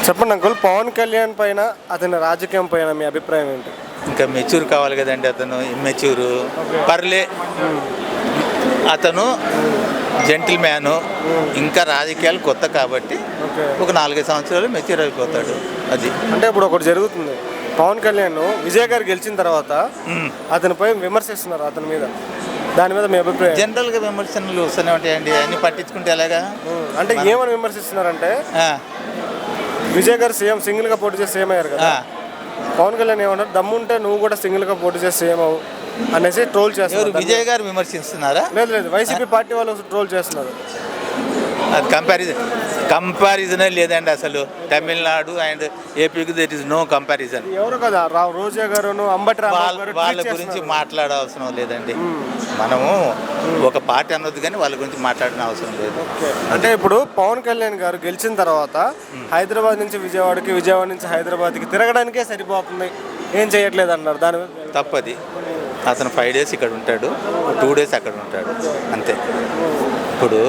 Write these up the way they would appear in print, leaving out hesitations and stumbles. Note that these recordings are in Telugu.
చెప్పండి అంకుల్, పవన్ కళ్యాణ్ పైన అతని రాజకీయం పైన మీ అభిప్రాయం ఏంటి? ఇంకా మెచ్యూర్ కావాలి కదండి. అతను ఇమ్మెచ్యూరు పర్లే. అతను జెంటిల్ మ్యాను. ఇంకా రాజకీయాలు కొత్త కాబట్టి ఒక 4-5 సంవత్సరాలు మెచ్యూర్ అయిపోతాడు. అది అంటే ఇప్పుడు ఒకటి జరుగుతుంది, పవన్ కళ్యాణ్ విజయ్ గారు గెలిచిన తర్వాత అతనిపై విమర్శిస్తున్నారు, అతని మీద. దాని మీద మీ అభిప్రాయం? జనరల్గా విమర్శనలు వస్తూనే ఉంటాయండి, అన్ని పట్టించుకుంటే ఎలాగా. అంటే ఏమని విమర్శిస్తున్నారంటే, విజయ్ గారు సీఎం సింగిల్గా పోటీ చేసి సీఎం అయ్యారు కదా, పవన్ కళ్యాణ్ ఏమన్నారు, దమ్ముంటే నువ్వు కూడా సింగిల్గా పోటీ చేసి సీఎం అవు అనేసి ట్రోల్ చేస్తున్నారు. విజయ్ గారు విమర్శిస్తున్నారా? లేదు, వైసీపీ పార్టీ వాళ్ళు ట్రోల్ చేస్తున్నారు. అది కంపారిజనే లేదండి అసలు. తమిళనాడు అండ్ ఏపీకి దట్ ఈస్ నో కంపారిజన్. ఎవరు కదా, రోజా గారు, అంబటి వాళ్ళ గురించి మాట్లాడవసరం లేదండి. మనము ఒక పార్టీ అన్నది కానీ వాళ్ళ గురించి మాట్లాడిన అవసరం లేదు. అంటే ఇప్పుడు పవన్ కళ్యాణ్ గారు గెలిచిన తర్వాత హైదరాబాద్ నుంచి విజయవాడకి, విజయవాడ నుంచి హైదరాబాద్కి తిరగడానికే సరిపోతుంది, ఏం చేయట్లేదు అన్నారు. దాని తప్పది. అతను 5 days ఇక్కడ ఉంటాడు, 2 days అక్కడ ఉంటాడు, అంతే. ఇప్పుడు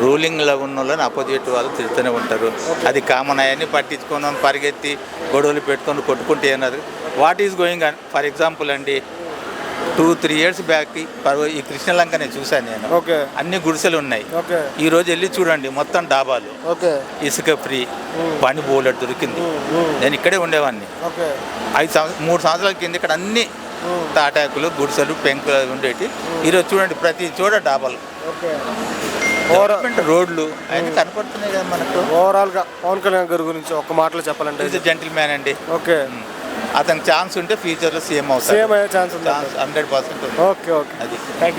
రూలింగ్లో ఉన్న వాళ్ళని అపోజిట్ వాళ్ళు తిరుగుతూనే ఉంటారు. అది కామన్. అవన్నీ పట్టించుకొని పరిగెత్తి గొడవలు పెట్టుకొని కొట్టుకుంటే అన్నారు. What is going on? For example అండి, 2-3 years బ్యాక్ ఈ కృష్ణలంక నేను చూశాను నేను. అన్ని గుడిసెలు ఉన్నాయి. ఈ రోజు వెళ్ళి చూడండి, మొత్తం డాబాలు, ఇసుక ఫ్రీ, పని బోలెట్ దొరికింది. నేను ఇక్కడే ఉండేవాడిని 3 సంవత్సరాల కింద. ఇక్కడ అన్ని తాటాకులు, గుడిసెలు, పెంకులు ఉండేవి. ఈరోజు చూడండి, ప్రతి చోట డాబాలు, రోడ్లు అన్ని కనపడుతున్నాయి కదా మనకు. ఓవరాల్గా పవన్ కళ్యాణ్ గారి గురించి ఒక మాటలో చెప్పాలంటే, జెంటిల్ మ్యాన్ అండి. అతనికి ఛాన్స్ ఉంటే ఫ్యూచర్లో సీఎం అవుతాడు. 100% ఉంది. అది. Thank you.